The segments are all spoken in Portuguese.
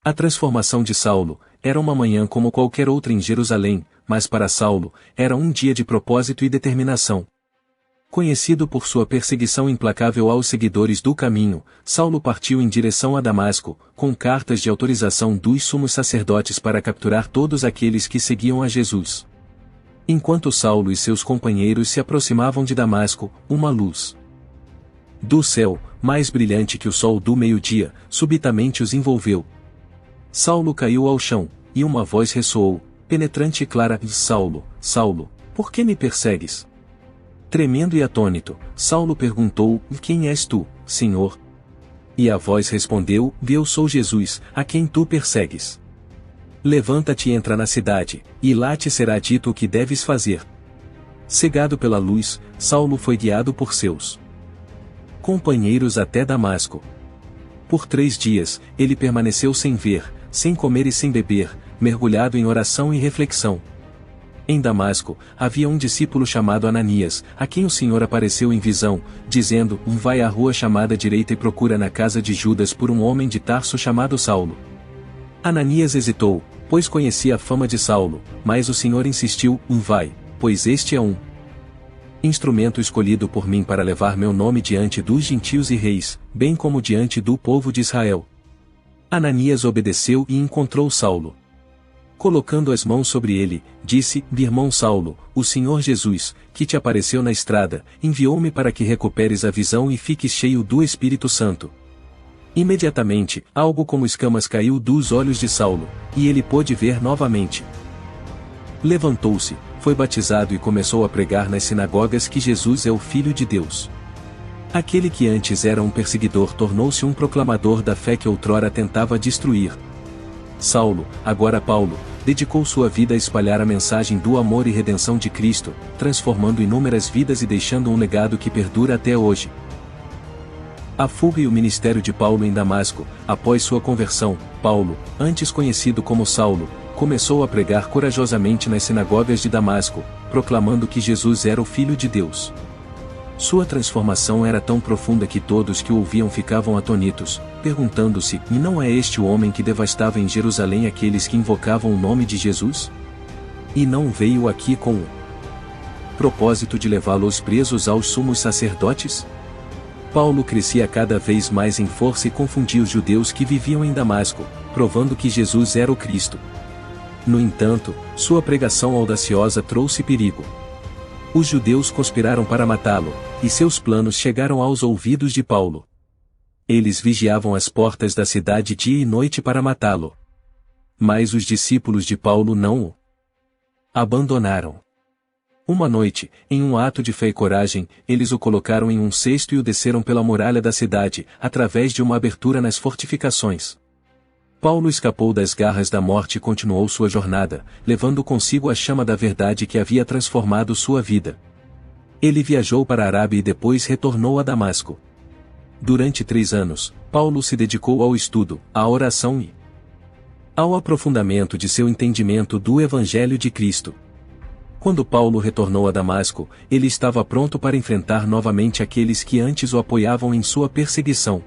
A transformação de Saulo era uma manhã como qualquer outra em Jerusalém, mas para Saulo era um dia de propósito e determinação. Conhecido por sua perseguição implacável aos seguidores do caminho, Saulo partiu em direção a Damasco, com cartas de autorização dos sumos sacerdotes para capturar todos aqueles que seguiam a Jesus. Enquanto Saulo e seus companheiros se aproximavam de Damasco, uma luz do céu, mais brilhante que o sol do meio-dia, subitamente os envolveu. Saulo caiu ao chão, e uma voz ressoou, penetrante e clara: Saulo, Saulo, por que me persegues? Tremendo e atônito, Saulo perguntou: Quem és tu, Senhor? E a voz respondeu: Eu sou Jesus, a quem tu persegues. Levanta-te e entra na cidade, e lá te será dito o que deves fazer. Cegado pela luz, Saulo foi guiado por seus companheiros até Damasco. Por 3 dias, ele permaneceu sem ver, sem comer e sem beber, mergulhado em oração e reflexão. Em Damasco, havia um discípulo chamado Ananias, a quem o Senhor apareceu em visão, dizendo: Vai à rua chamada direita e procura na casa de Judas por um homem de Tarso chamado Saulo. Ananias hesitou, pois conhecia a fama de Saulo, mas o Senhor insistiu: Vai, pois este é um instrumento escolhido por mim para levar meu nome diante dos gentios e reis, bem como diante do povo de Israel. Ananias obedeceu e encontrou Saulo. Colocando as mãos sobre ele, disse: Irmão Saulo, o Senhor Jesus, que te apareceu na estrada, enviou-me para que recuperes a visão e fiques cheio do Espírito Santo. Imediatamente, algo como escamas caiu dos olhos de Saulo, e ele pôde ver novamente. Levantou-se, foi batizado e começou a pregar nas sinagogas que Jesus é o Filho de Deus. Aquele que antes era um perseguidor tornou-se um proclamador da fé que outrora tentava destruir. Saulo, agora Paulo, dedicou sua vida a espalhar a mensagem do amor e redenção de Cristo, transformando inúmeras vidas e deixando um legado que perdura até hoje. A fuga e o ministério de Paulo em Damasco. Após sua conversão, Paulo, antes conhecido como Saulo, começou a pregar corajosamente nas sinagogas de Damasco, proclamando que Jesus era o Filho de Deus. Sua transformação era tão profunda que todos que o ouviam ficavam atônitos, perguntando-se: E não é este o homem que devastava em Jerusalém aqueles que invocavam o nome de Jesus? E não veio aqui com o propósito de levá-los presos aos sumos sacerdotes? Paulo crescia cada vez mais em força e confundia os judeus que viviam em Damasco, provando que Jesus era o Cristo. No entanto, sua pregação audaciosa trouxe perigo. Os judeus conspiraram para matá-lo, e seus planos chegaram aos ouvidos de Paulo. Eles vigiavam as portas da cidade dia e noite para matá-lo. Mas os discípulos de Paulo não o abandonaram. Uma noite, em um ato de fé e coragem, eles o colocaram em um cesto e o desceram pela muralha da cidade, através de uma abertura nas fortificações. Paulo escapou das garras da morte e continuou sua jornada, levando consigo a chama da verdade que havia transformado sua vida. Ele viajou para a Arábia e depois retornou a Damasco. Durante 3 anos, Paulo se dedicou ao estudo, à oração e ao aprofundamento de seu entendimento do Evangelho de Cristo. Quando Paulo retornou a Damasco, ele estava pronto para enfrentar novamente aqueles que antes o apoiavam em sua perseguição.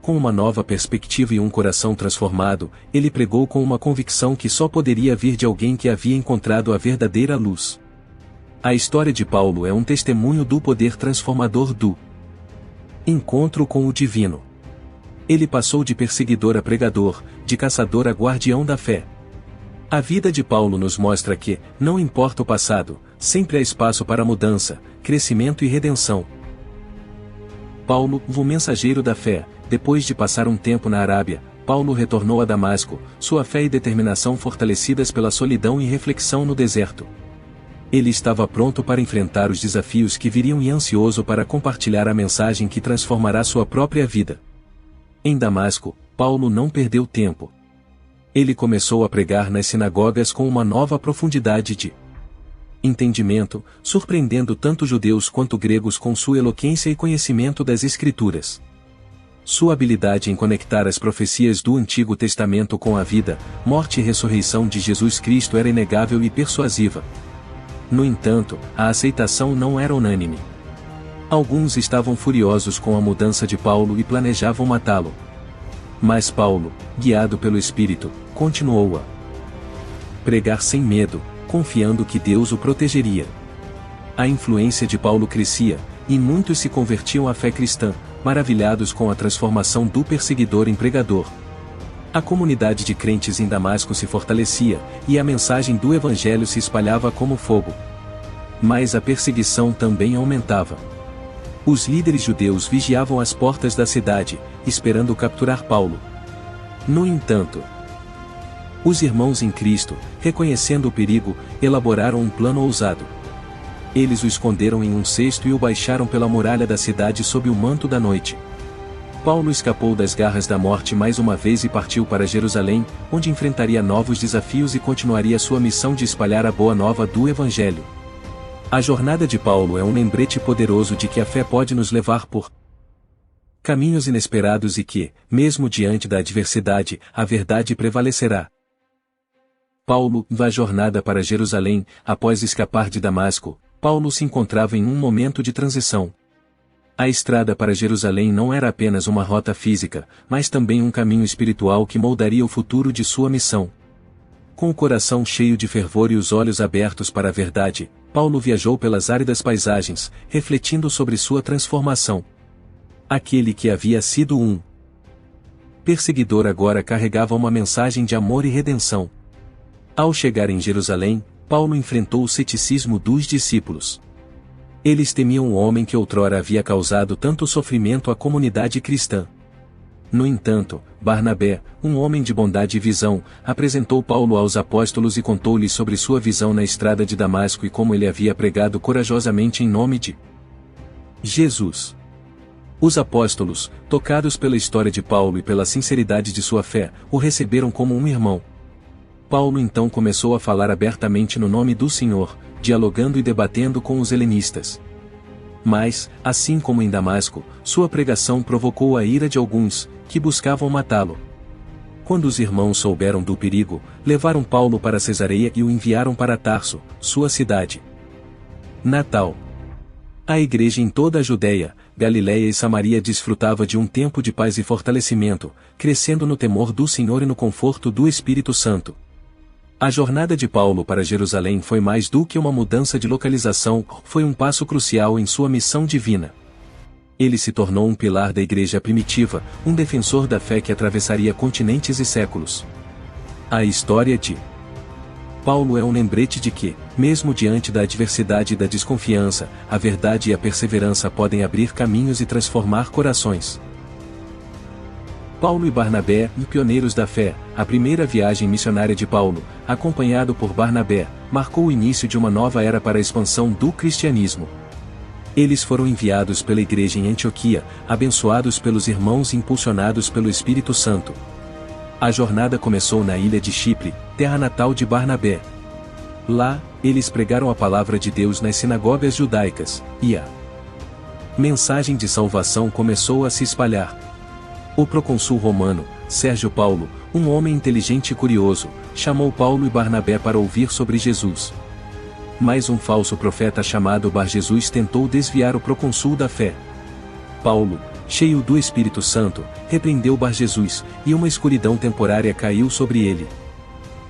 Com uma nova perspectiva e um coração transformado, ele pregou com uma convicção que só poderia vir de alguém que havia encontrado a verdadeira luz. A história de Paulo é um testemunho do poder transformador do encontro com o divino. Ele passou de perseguidor a pregador, de caçador a guardião da fé. A vida de Paulo nos mostra que, não importa o passado, sempre há espaço para mudança, crescimento e redenção. Paulo, o mensageiro da fé, depois de passar um tempo na Arábia, Paulo retornou a Damasco, sua fé e determinação fortalecidas pela solidão e reflexão no deserto. Ele estava pronto para enfrentar os desafios que viriam e ansioso para compartilhar a mensagem que transformará sua própria vida. Em Damasco, Paulo não perdeu tempo. Ele começou a pregar nas sinagogas com uma nova profundidade de entendimento, surpreendendo tanto judeus quanto gregos com sua eloquência e conhecimento das Escrituras. Sua habilidade em conectar as profecias do Antigo Testamento com a vida, morte e ressurreição de Jesus Cristo era inegável e persuasiva. No entanto, a aceitação não era unânime. Alguns estavam furiosos com a mudança de Paulo e planejavam matá-lo. Mas Paulo, guiado pelo Espírito, continuou a pregar sem medo, confiando que Deus o protegeria. A influência de Paulo crescia, e muitos se convertiam à fé cristã, maravilhados com a transformação do perseguidor em pregador. A comunidade de crentes em Damasco se fortalecia, e a mensagem do Evangelho se espalhava como fogo. Mas a perseguição também aumentava. Os líderes judeus vigiavam as portas da cidade, esperando capturar Paulo. No entanto, os irmãos em Cristo, reconhecendo o perigo, elaboraram um plano ousado. Eles o esconderam em um cesto e o baixaram pela muralha da cidade sob o manto da noite. Paulo escapou das garras da morte mais uma vez e partiu para Jerusalém, onde enfrentaria novos desafios e continuaria sua missão de espalhar a boa nova do Evangelho. A jornada de Paulo é um lembrete poderoso de que a fé pode nos levar por caminhos inesperados e que, mesmo diante da adversidade, a verdade prevalecerá. Paulo, na jornada para Jerusalém, após escapar de Damasco, Paulo se encontrava em um momento de transição. A estrada para Jerusalém não era apenas uma rota física, mas também um caminho espiritual que moldaria o futuro de sua missão. Com o coração cheio de fervor e os olhos abertos para a verdade, Paulo viajou pelas áridas paisagens, refletindo sobre sua transformação. Aquele que havia sido um perseguidor agora carregava uma mensagem de amor e redenção. Ao chegar em Jerusalém, Paulo enfrentou o ceticismo dos discípulos. Eles temiam o homem que outrora havia causado tanto sofrimento à comunidade cristã. No entanto, Barnabé, um homem de bondade e visão, apresentou Paulo aos apóstolos e contou-lhes sobre sua visão na estrada de Damasco e como ele havia pregado corajosamente em nome de Jesus. Os apóstolos, tocados pela história de Paulo e pela sinceridade de sua fé, o receberam como um irmão. Paulo então começou a falar abertamente no nome do Senhor, dialogando e debatendo com os helenistas. Mas, assim como em Damasco, sua pregação provocou a ira de alguns, que buscavam matá-lo. Quando os irmãos souberam do perigo, levaram Paulo para Cesareia e o enviaram para Tarso, sua cidade natal. A igreja em toda a Judéia, Galiléia e Samaria desfrutava de um tempo de paz e fortalecimento, crescendo no temor do Senhor e no conforto do Espírito Santo. A jornada de Paulo para Jerusalém foi mais do que uma mudança de localização, foi um passo crucial em sua missão divina. Ele se tornou um pilar da igreja primitiva, um defensor da fé que atravessaria continentes e séculos. A história de Paulo é um lembrete de que, mesmo diante da adversidade e da desconfiança, a verdade e a perseverança podem abrir caminhos e transformar corações. Paulo e Barnabé, pioneiros da fé, a primeira viagem missionária de Paulo, acompanhado por Barnabé, marcou o início de uma nova era para a expansão do cristianismo. Eles foram enviados pela igreja em Antioquia, abençoados pelos irmãos e impulsionados pelo Espírito Santo. A jornada começou na ilha de Chipre, terra natal de Barnabé. Lá, eles pregaram a palavra de Deus nas sinagogas judaicas, e a mensagem de salvação começou a se espalhar. O procônsul romano, Sérgio Paulo, um homem inteligente e curioso, chamou Paulo e Barnabé para ouvir sobre Jesus. Mas um falso profeta chamado Bar-Jesus tentou desviar o procônsul da fé. Paulo, cheio do Espírito Santo, repreendeu Bar-Jesus, e uma escuridão temporária caiu sobre ele.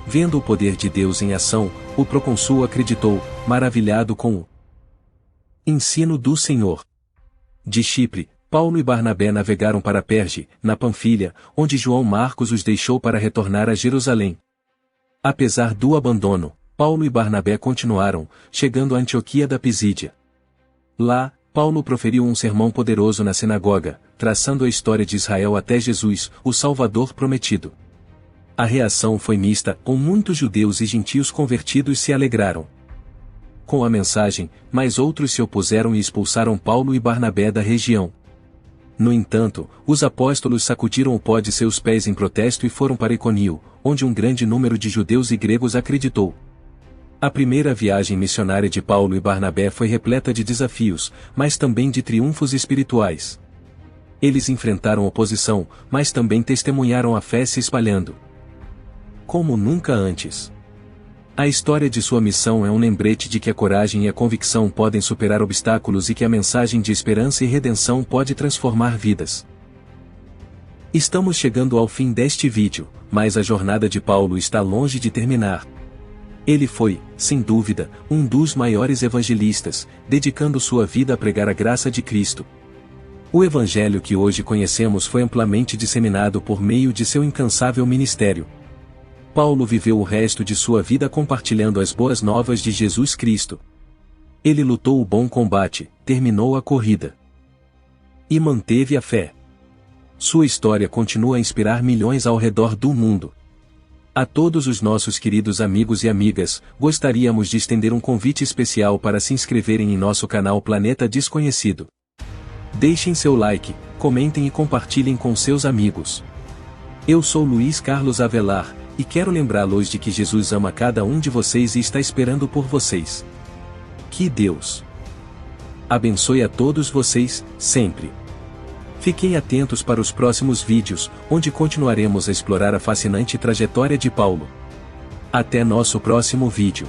Vendo o poder de Deus em ação, o procônsul acreditou, maravilhado com o ensino do Senhor. De Chipre, Paulo e Barnabé navegaram para Perge, na Panfilha, onde João Marcos os deixou para retornar a Jerusalém. Apesar do abandono, Paulo e Barnabé continuaram, chegando a Antioquia da Pisídia. Lá, Paulo proferiu um sermão poderoso na sinagoga, traçando a história de Israel até Jesus, o Salvador prometido. A reação foi mista, com muitos judeus e gentios convertidos se alegraram com a mensagem, mas outros se opuseram e expulsaram Paulo e Barnabé da região. No entanto, os apóstolos sacudiram o pó de seus pés em protesto e foram para Iconio, onde um grande número de judeus e gregos acreditou. A primeira viagem missionária de Paulo e Barnabé foi repleta de desafios, mas também de triunfos espirituais. Eles enfrentaram oposição, mas também testemunharam a fé se espalhando como nunca antes. A história de sua missão é um lembrete de que a coragem e a convicção podem superar obstáculos e que a mensagem de esperança e redenção pode transformar vidas. Estamos chegando ao fim deste vídeo, mas a jornada de Paulo está longe de terminar. Ele foi, sem dúvida, um dos maiores evangelistas, dedicando sua vida a pregar a graça de Cristo. O evangelho que hoje conhecemos foi amplamente disseminado por meio de seu incansável ministério. Paulo viveu o resto de sua vida compartilhando as boas novas de Jesus Cristo. Ele lutou o bom combate, terminou a corrida e manteve a fé. Sua história continua a inspirar milhões ao redor do mundo. A todos os nossos queridos amigos e amigas, gostaríamos de estender um convite especial para se inscreverem em nosso canal Planeta Desconhecido. Deixem seu like, comentem e compartilhem com seus amigos. Eu sou Luiz Carlos Avelar, e quero lembrá-los de que Jesus ama cada um de vocês e está esperando por vocês. Que Deus abençoe a todos vocês, sempre. Fiquem atentos para os próximos vídeos, onde continuaremos a explorar a fascinante trajetória de Paulo. Até nosso próximo vídeo.